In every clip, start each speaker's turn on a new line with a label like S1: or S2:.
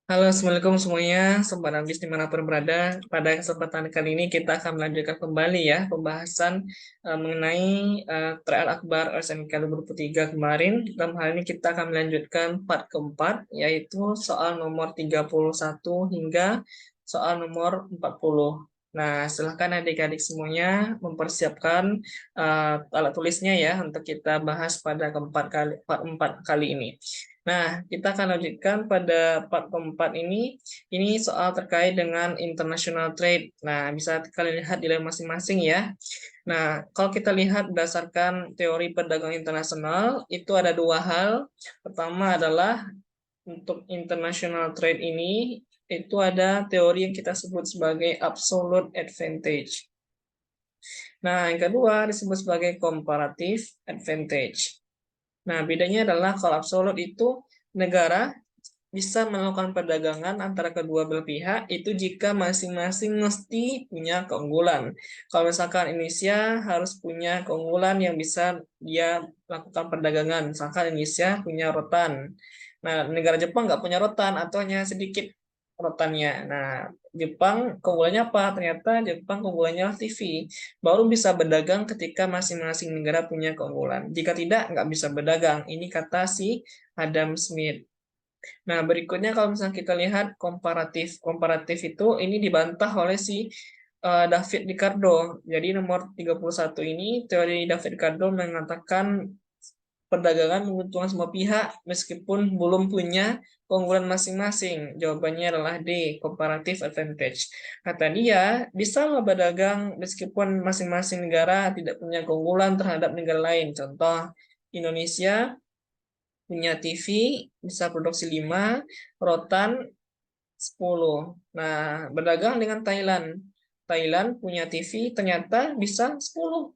S1: Halo, Assalamualaikum semuanya, Sobat Ambis dimanapun berada. Pada kesempatan kali ini kita akan melanjutkan kembali ya pembahasan mengenai trial akbar SMK 2023 kemarin. Dalam hal ini kita akan melanjutkan part keempat, yaitu soal nomor 31 hingga soal nomor 40. Nah, silahkan adik-adik semuanya mempersiapkan alat tulisnya ya untuk kita bahas pada part 4 kali ini. Nah, kita akan lanjutkan pada part keempat ini. Ini soal terkait dengan international trade. Nah, bisa kalian lihat di layar masing-masing ya. Nah, kalau kita lihat berdasarkan teori perdagangan internasional, itu ada dua hal. Pertama adalah untuk international trade ini, itu ada teori yang kita sebut sebagai absolute advantage. Nah, yang kedua disebut sebagai comparative advantage. Nah, bedanya adalah kalau absolut itu negara bisa melakukan perdagangan antara kedua belah pihak itu jika masing-masing mesti punya keunggulan. Kalau misalkan Indonesia harus punya keunggulan yang bisa dia lakukan perdagangan, misalkan Indonesia punya rotan. Nah, negara Jepang nggak punya rotan atau hanya sedikit rotannya. Nah, Jepang keunggulannya apa? Ternyata Jepang keunggulannya TV. Baru bisa berdagang ketika masing-masing negara punya keunggulan. Jika tidak, nggak bisa berdagang. Ini kata si Adam Smith. Nah, berikutnya kalau misalnya kita lihat komparatif. Komparatif itu ini dibantah oleh si David Ricardo. Jadi nomor 31 ini teori David Ricardo mengatakan perdagangan menguntungkan semua pihak meskipun belum punya keunggulan masing-masing. Jawabannya adalah D, comparative advantage. Kata dia, bisa loh berdagang meskipun masing-masing negara tidak punya keunggulan terhadap negara lain. Contoh, Indonesia punya TV, bisa produksi 5, rotan 10. Nah, berdagang dengan Thailand. Thailand punya TV ternyata bisa 10.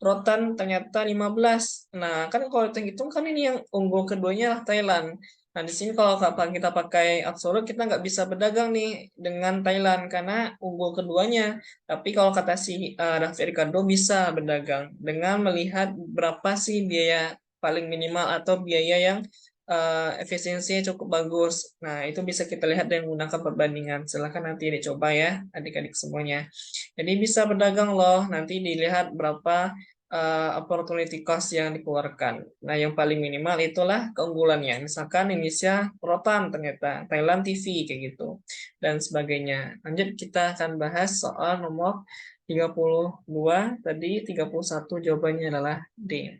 S1: Rotan ternyata 15. Nah, kan kalau hitung-hitung kan ini yang unggul keduanya lah Thailand. Nah, di sini kalau kita pakai absolut, kita nggak bisa berdagang nih dengan Thailand karena unggul keduanya. Tapi kalau kata si David Ricardo bisa berdagang dengan melihat berapa sih biaya paling minimal atau biaya yang efisiensinya cukup bagus. Nah, itu bisa kita lihat dengan menggunakan perbandingan. Silahkan nanti dicoba ya, adik-adik semuanya. Jadi bisa berdagang loh, nanti dilihat berapa opportunity cost yang dikeluarkan. Nah, yang paling minimal itulah keunggulannya. Misalkan Indonesia rotan ternyata, Thailand TV kayak gitu, dan sebagainya. Lanjut kita akan bahas soal nomor 32, tadi 31 jawabannya adalah D.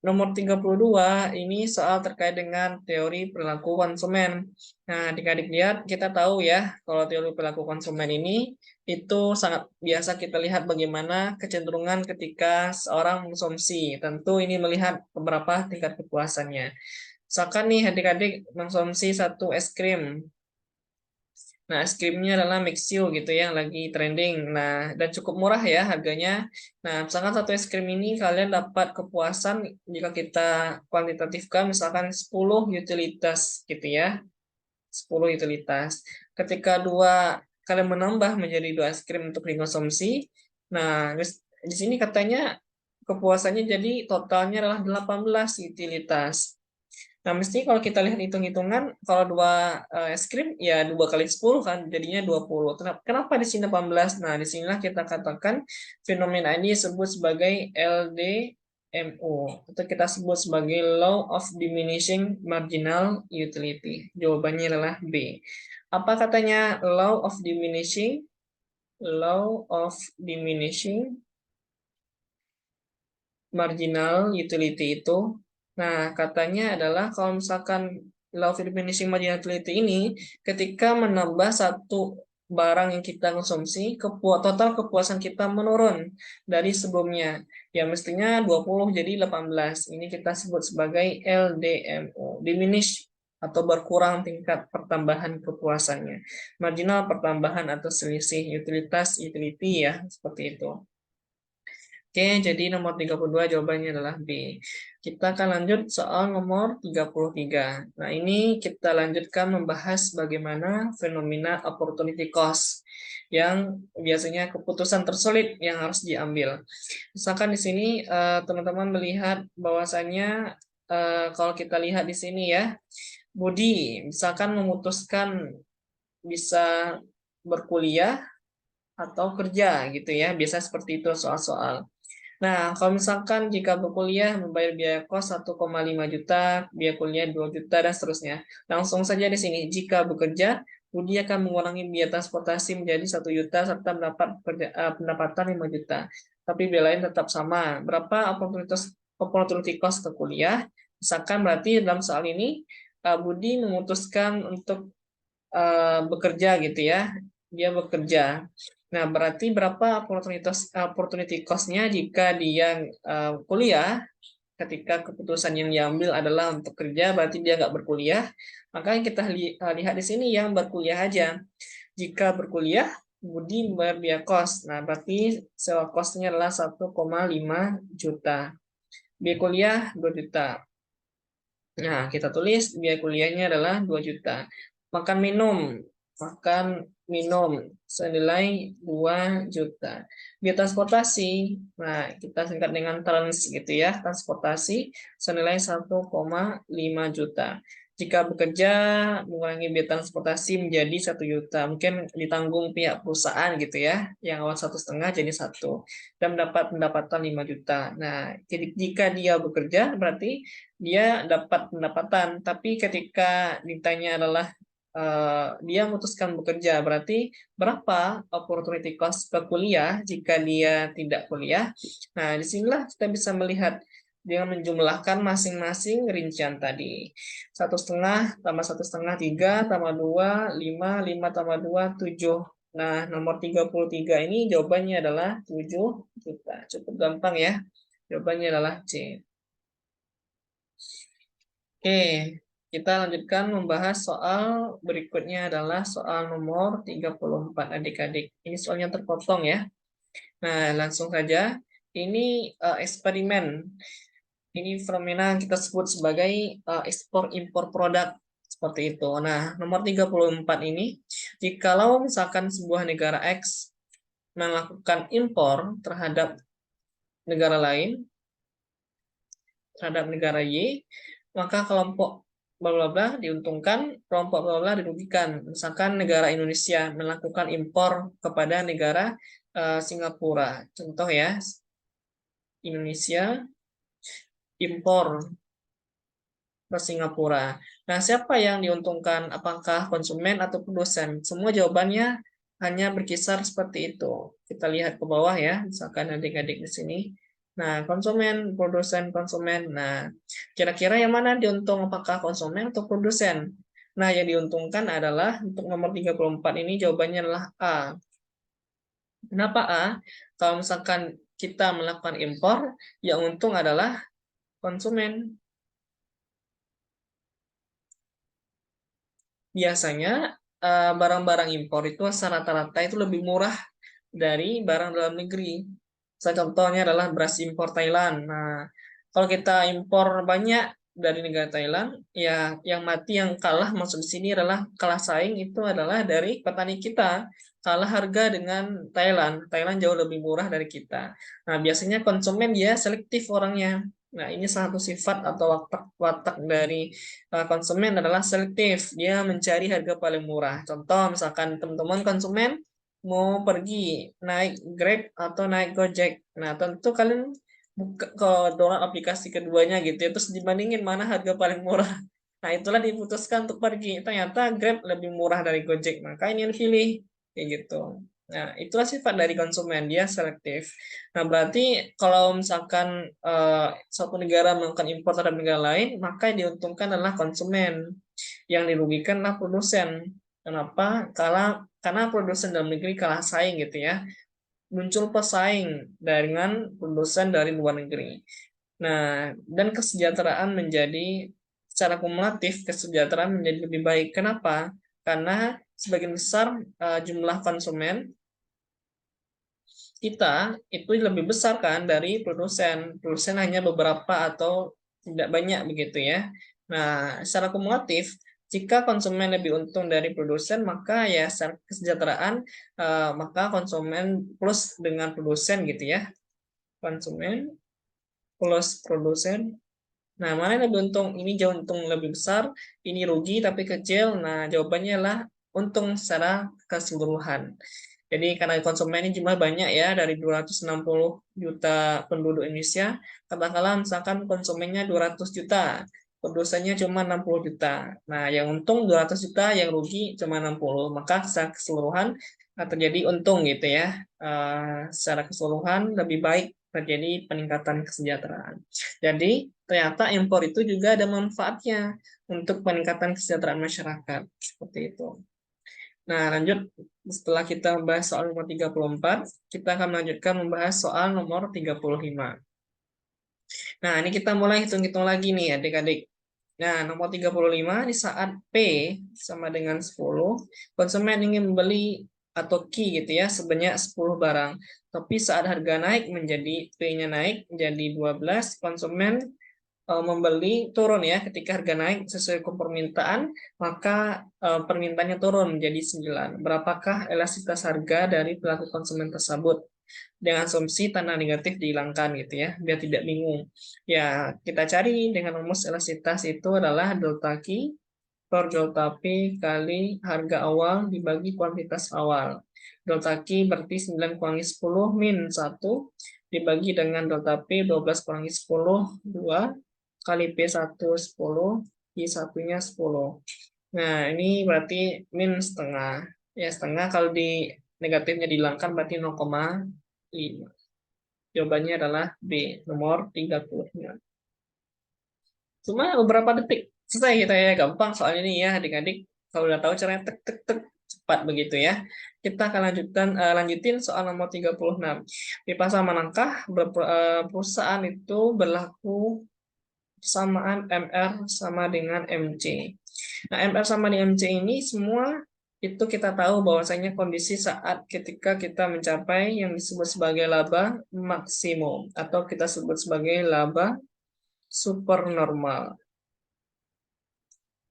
S1: Nomor 32 ini soal terkait dengan teori perilaku konsumen. Nah, adik-adik lihat, kita tahu ya, kalau teori perilaku konsumen ini itu sangat biasa kita lihat bagaimana kecenderungan ketika seorang mengkonsumsi. Tentu ini melihat beberapa tingkat kepuasannya. Misalkan nih adik-adik mengkonsumsi satu es krim. Nah, es krimnya adalah Mixio gitu ya, yang lagi trending. Nah, dan cukup murah ya harganya. Nah, misalkan satu es krim ini kalian dapat kepuasan jika kita kuantitatifkan misalkan 10 utilitas gitu ya. 10 utilitas. Ketika kalian menambah menjadi dua es krim untuk dikonsumsi. Nah, di sini katanya kepuasannya jadi totalnya adalah 18 utilitas. Nah, mesti kalau kita lihat hitung-hitungan, kalau dua es krim, ya 2 kali 10 kan, jadinya 20. Kenapa di sini 18? Nah, di sinilah kita katakan fenomena ini disebut sebagai LDMO, atau kita sebut sebagai Law of Diminishing Marginal Utility. Jawabannya adalah B. Apa katanya Law of Diminishing? Law of Diminishing Marginal Utility itu. Nah, katanya adalah kalau misalkan law of diminishing marginal utility ini, ketika menambah satu barang yang kita konsumsi, total kepuasan kita menurun dari sebelumnya. Ya mestinya 20 jadi 18. Ini kita sebut sebagai LDMO, diminish atau berkurang tingkat pertambahan kepuasannya. Marginal pertambahan atau selisih utilitas utility ya, seperti itu. Oke, jadi nomor 32 jawabannya adalah B. Kita akan lanjut soal nomor 33. Nah, ini kita lanjutkan membahas bagaimana fenomena opportunity cost yang biasanya keputusan tersulit yang harus diambil. Misalkan di sini teman-teman melihat bahwasannya kalau kita lihat di sini ya, Budi, misalkan memutuskan bisa berkuliah atau kerja gitu ya. Biasa seperti itu soal-soal. Nah, kalau misalkan jika berkuliah membayar biaya kos 1,5 juta, biaya kuliah 2 juta, dan seterusnya. Langsung saja di sini, jika bekerja, Budi akan mengurangi biaya transportasi menjadi 1 juta, serta mendapat pendapatan 5 juta. Tapi biaya lain tetap sama. Berapa opportunity cost ke kuliah? Misalkan berarti dalam soal ini, Budi memutuskan untuk bekerja gitu ya. Dia bekerja. Nah, berarti berapa opportunity cost-nya jika dia kuliah, ketika keputusan yang diambil adalah untuk kerja, berarti dia nggak berkuliah. Maka yang kita lihat di sini yang berkuliah aja. Jika berkuliah, Budi membayar biaya kos. Nah, berarti sewa kosnya adalah 1,5 juta. Biaya kuliah 2 juta. Nah, kita tulis biaya kuliahnya adalah 2 juta. Makan minum, makan minum senilai 2 juta. Biaya transportasi, nah kita singkat dengan trans gitu ya, transportasi senilai 1,5 juta. Jika bekerja mengurangi biaya transportasi menjadi 1 juta, mungkin ditanggung pihak perusahaan gitu ya, yang awal 1,5 jadi 1, dan mendapat pendapatan 5 juta. Nah, jadi jika dia bekerja berarti dia dapat pendapatan, tapi ketika ditanya adalah dia memutuskan bekerja, berarti berapa opportunity cost per kuliah jika dia tidak kuliah. Nah, disinilah kita bisa melihat dengan menjumlahkan masing-masing rincian tadi. 1,5 tambah 1,5 3 tambah 2 5 5 tambah 2 7. Nah, nomor 33 ini jawabannya adalah 7 juta. Cukup gampang ya. Jawabannya adalah C. Oke, kita lanjutkan membahas soal berikutnya adalah soal nomor 34 adik-adik. Ini soalnya terpotong ya. Nah, langsung saja. Ini eksperimen. Ini fenomena yang kita sebut sebagai ekspor impor produk seperti itu. Nah, nomor 34 ini, jikalau misalkan sebuah negara X melakukan impor terhadap negara lain, terhadap negara Y, maka kelompok bla bla bla diuntungkan, kelompok bla bla dirugikan. Misalkan negara Indonesia melakukan impor kepada negara Singapura. Contoh ya, Indonesia impor ke Singapura. Nah, siapa yang diuntungkan? Apakah konsumen atau produsen? Semua jawabannya hanya berkisar seperti itu. Kita lihat ke bawah ya, misalkan adik-adik di sini. Nah, konsumen, produsen, konsumen. Nah, kira-kira yang mana diuntung? Apakah konsumen atau produsen? Nah, yang diuntungkan adalah untuk nomor 34 ini jawabannya adalah A. Kenapa A? Kalau misalkan kita melakukan impor, yang untung adalah konsumen. Biasanya barang-barang impor itu rata-rata itu lebih murah dari barang dalam negeri. Contohnya adalah beras impor Thailand. Nah, kalau kita impor banyak dari negara Thailand, ya yang mati yang kalah maksud di sini adalah kalah saing itu adalah dari petani kita. Kalah harga dengan Thailand. Thailand jauh lebih murah dari kita. Nah, biasanya konsumen dia selektif orangnya. Nah, ini satu sifat atau watak dari konsumen adalah selektif. Dia mencari harga paling murah. Contoh, misalkan teman-teman konsumen mau pergi naik Grab atau naik Gojek. Nah, tentu kalian buka ke download aplikasi keduanya gitu ya, terus dibandingin mana harga paling murah. Nah, itulah diputuskan untuk pergi. Ternyata Grab lebih murah dari Gojek, maka ini yang pilih kayak gitu. Nah, itulah sifat dari konsumen, dia selektif. Nah, berarti kalau misalkan suatu negara melakukan impor terhadap negara lain, maka yang diuntungkan adalah konsumen. Yang dirugikan adalah produsen. Kenapa? Karena produsen dalam negeri kalah saing gitu ya. Muncul pesaing dengan produsen dari luar negeri. Nah, dan kesejahteraan menjadi secara kumulatif kesejahteraan menjadi lebih baik. Kenapa? Karena sebagian besar jumlah konsumen kita itu lebih besar kan dari produsen. Produsen hanya beberapa atau tidak banyak begitu ya. Nah, secara kumulatif, jika konsumen lebih untung dari produsen, maka ya secara kesejahteraan, maka konsumen plus dengan produsen gitu ya. Konsumen plus produsen. Nah, mana yang lebih untung? Ini jauh untung lebih besar, ini rugi tapi kecil. Nah, jawabannya adalah untung secara keseluruhan. Jadi karena konsumen ini jumlah banyak ya, dari 260 juta penduduk Indonesia, katakanlah misalkan konsumennya 200 juta, produsennya cuma 60 juta. Nah, yang untung 200 juta, yang rugi cuma 60. Maka secara keseluruhan terjadi untung gitu ya. Secara keseluruhan lebih baik terjadi peningkatan kesejahteraan. Jadi ternyata impor itu juga ada manfaatnya untuk peningkatan kesejahteraan masyarakat. Seperti itu. Nah, lanjut setelah kita membahas soal nomor 34, kita akan melanjutkan membahas soal nomor 35. Nah, ini kita mulai hitung-hitung lagi nih adik-adik. Nah, nomor 35 di saat P sama dengan 10, konsumen ingin membeli atau Q gitu ya, sebanyak 10 barang. Tapi saat harga naik menjadi P-nya naik menjadi 12, konsumen membeli turun ya, ketika harga naik sesuai permintaan, maka permintaannya turun menjadi 9. Berapakah elastisitas harga dari pelaku konsumen tersebut? Dengan asumsi tanda negatif dihilangkan gitu ya, biar tidak bingung. Ya, kita cari dengan rumus elastisitas itu adalah delta Q per delta P kali harga awal dibagi kuantitas awal. Delta Q berarti 9 kurangi 10 min 1 dibagi dengan delta P 12 kurangi 10, 2 kali P1 10, Q1-nya 10. Nah, ini berarti min setengah. Ya, setengah kalau di negatifnya dihilangkan berarti 0,5. Jawabannya adalah B, nomor 39. Cuma beberapa detik selesai kita ya, gampang soalnya ini ya adik-adik. Kalau udah tahu caranya tek tek tek cepat begitu ya. Kita akan lanjutin soal nomor 36. Di pasar manakah perusahaan itu berlaku persamaan MR sama dengan MC. Nah, MR sama dengan MC ini semua itu kita tahu bahwasanya kondisi saat ketika kita mencapai yang disebut sebagai laba maksimum atau kita sebut sebagai laba supernormal,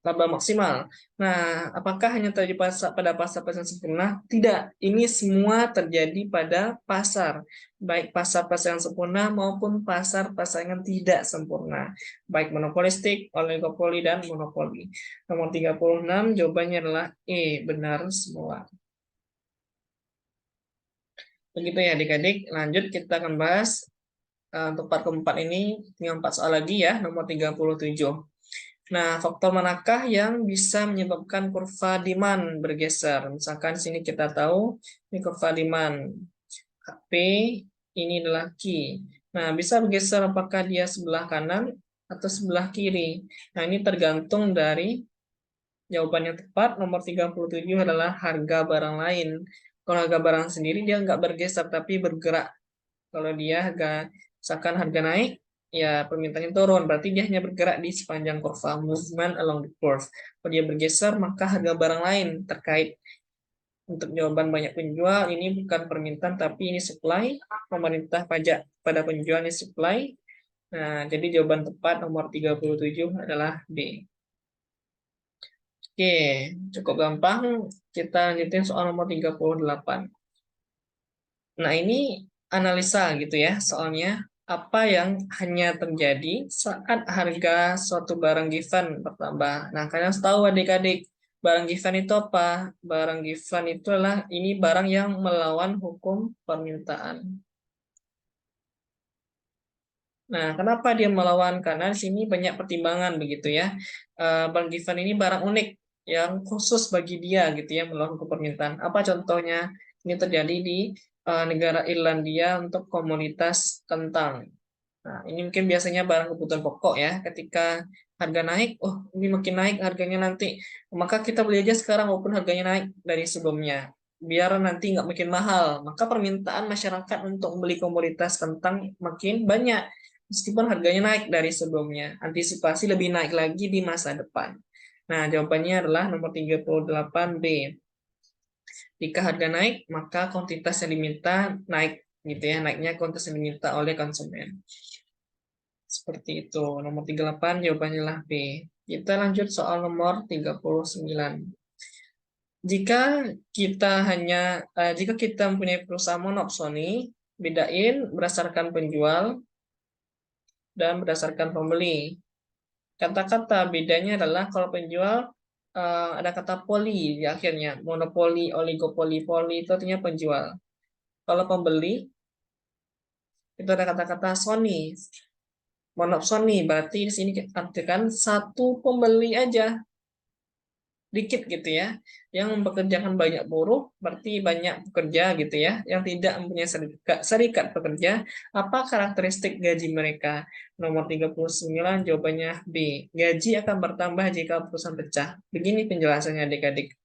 S1: laba maksimal. Nah, apakah hanya terjadi pada pasar pasar sempurna? Tidak, ini semua terjadi pada pasar, baik pasar-pasar yang sempurna maupun pasar-pasar yang tidak sempurna, baik monopolistik, oligopoli, dan monopoli. Nomor 36, jawabannya adalah E, benar semua. Begitu ya adik-adik, lanjut kita akan bahas untuk part keempat ini, tinggal 4 soal lagi ya, nomor 37. Nah, faktor manakah yang bisa menyebabkan kurva demand bergeser? Misalkan sini kita tahu ini kurva demand P, ini adalah Q. Nah, bisa bergeser apakah dia sebelah kanan atau sebelah kiri. Nah, ini tergantung dari jawaban yang tepat. Nomor 37 adalah harga barang lain. Kalau harga barang sendiri dia nggak bergeser tapi bergerak. Kalau dia misalkan harga naik, ya permintaannya turun. Berarti dia hanya bergerak di sepanjang kurva, movement along the curve. Kalau dia bergeser, maka harga barang lain terkait. Untuk jawaban banyak penjual, ini bukan permintaan, tapi ini supply. Pemerintah pajak pada penjual ini supply. Nah, jadi jawaban tepat nomor 37 adalah B. Oke, cukup gampang. Kita lanjutin soal nomor 38. Nah, ini analisa gitu ya, soalnya apa yang hanya terjadi saat harga suatu barang given bertambah. Nah, kalian harus tahu adik-adik, barang given itu apa? Barang given itu adalah ini barang yang melawan hukum permintaan. Nah, kenapa dia melawan? Karena di sini banyak pertimbangan begitu ya. Barang given ini barang unik yang khusus bagi dia gitu ya, melawan hukum permintaan. Apa contohnya? Ini terjadi di negara Irlandia untuk komoditas kentang. Nah, ini mungkin biasanya barang kebutuhan pokok ya. Ketika harga naik, oh ini makin naik harganya nanti. Maka kita beli aja sekarang walaupun harganya naik dari sebelumnya. Biar nanti nggak makin mahal. Maka permintaan masyarakat untuk membeli komoditas kentang makin banyak. Meskipun harganya naik dari sebelumnya. Antisipasi lebih naik lagi di masa depan. Nah, jawabannya adalah nomor 38B. Jika harga naik, maka kuantitas yang diminta naik gitu ya, naiknya kuantitas yang diminta oleh konsumen. Seperti itu. Nomor 38 jawabannya adalah B. Kita lanjut soal nomor 39. Jika kita mempunyai perusahaan monopsoni, bedain berdasarkan penjual dan berdasarkan pembeli. Kata-kata bedanya adalah kalau penjual ada kata poli di akhirnya, monopoli, oligopoli, poli itu artinya penjual. Kalau pembeli itu ada kata-kata Sony, monopsoni, berarti di sini kita artikan satu pembeli aja, dikit gitu ya, yang mempekerjakan banyak buruh, berarti banyak pekerja gitu ya, yang tidak mempunyai serikat pekerja. Apa karakteristik gaji mereka? Nomor 39 jawabannya B. Gaji akan bertambah jika perusahaan pecah. Begini penjelasannya adik-adik.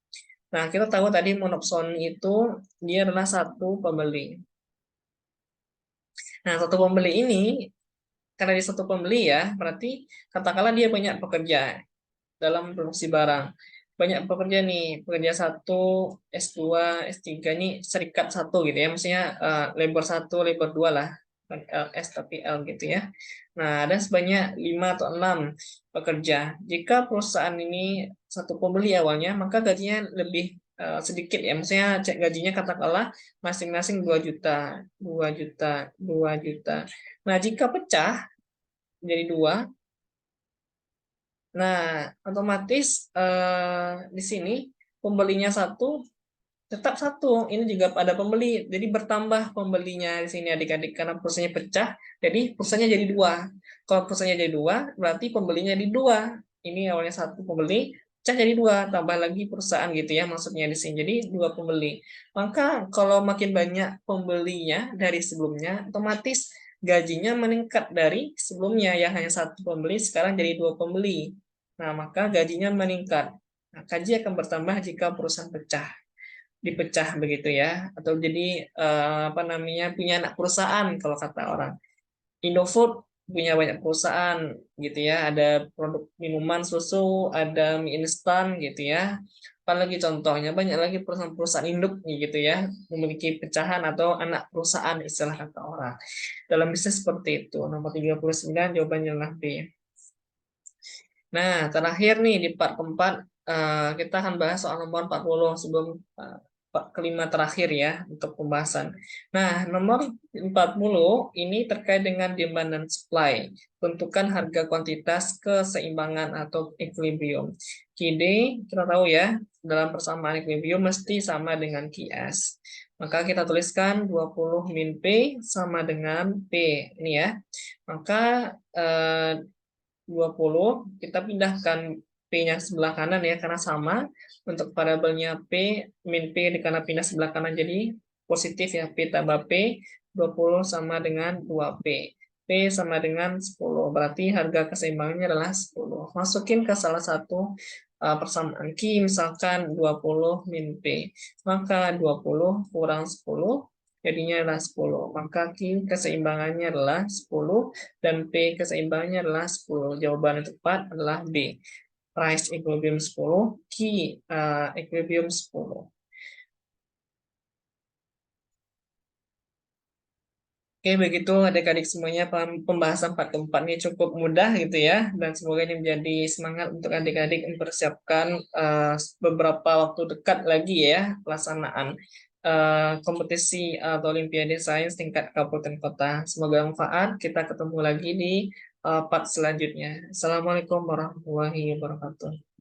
S1: Nah, kita tahu tadi monopsoni itu dia adalah satu pembeli. Nah, satu pembeli ini, karena dia satu pembeli ya, berarti katakanlah dia banyak pekerja dalam produksi barang. Banyak pekerja nih, pekerja satu, S2, S3 ini serikat satu gitu ya, maksudnya labor satu, labor dua lah, bukan LS tapi L gitu ya. Nah, ada sebanyak 5 atau 6 pekerja. Jika perusahaan ini satu pembeli awalnya, maka gajinya lebih sedikit ya, maksudnya cek gajinya katakanlah masing-masing 2 juta, 2 juta, 2 juta. Nah, jika pecah menjadi dua. Nah, otomatis di sini pembelinya satu, tetap satu. Ini juga ada pembeli, jadi bertambah pembelinya di sini adik-adik karena perusahaannya pecah, jadi perusahaannya jadi dua. Kalau perusahaannya jadi dua, berarti pembelinya jadi dua. Ini awalnya satu pembeli, pecah jadi dua, tambah lagi perusahaan gitu ya maksudnya di sini. Jadi dua pembeli. Maka kalau makin banyak pembelinya dari sebelumnya, otomatis gajinya meningkat dari sebelumnya yang hanya satu pembeli sekarang jadi dua pembeli. Nah, maka gajinya meningkat. Nah, gaji akan bertambah jika perusahaan pecah, dipecah begitu ya, atau jadi apa namanya punya anak perusahaan kalau kata orang. Indofood punya banyak perusahaan gitu ya, ada produk minuman susu, ada mie instan gitu ya. Apalagi contohnya banyak lagi perusahaan-perusahaan induk gitu ya, memiliki pecahan atau anak perusahaan istilah kata orang. Dalam bisnis seperti itu. Nomor 39 jawabannya adalah B. Nah, terakhir nih di part keempat, kita akan bahas soal nomor 40 sebelum kelima terakhir ya untuk pembahasan. Nah, nomor 40 ini terkait dengan demand dan supply. Tentukan harga kuantitas keseimbangan atau equilibrium. QD kita tahu ya, dalam persamaan equilibrium mesti sama dengan QS. Maka kita tuliskan 20 min P sama dengan P. Ini ya. Maka 20 kita pindahkan P-nya sebelah kanan ya karena sama. Untuk variabelnya P min P karena pindah sebelah kanan jadi positif ya, P tambah P 20 sama dengan 2P. P sama dengan 10, berarti harga keseimbangannya adalah 10. Masukin ke salah satu persamaan Q, misalkan 20 min P, maka 20 kurang 10 jadinya adalah 10. Maka Q keseimbangannya adalah 10 dan P keseimbangannya adalah 10. Jawaban yang tepat adalah B. Price equilibrium 10, Key equilibrium 10. Oke, begitu adik-adik semuanya, pembahasan part keempat ini cukup mudah gitu ya, dan semoga ini menjadi semangat untuk adik-adik mempersiapkan beberapa waktu dekat lagi ya pelaksanaan kompetisi atau Olimpiade Sains tingkat kabupaten kota. Semoga manfaat. Kita ketemu lagi di part selanjutnya. Assalamualaikum warahmatullahi wabarakatuh.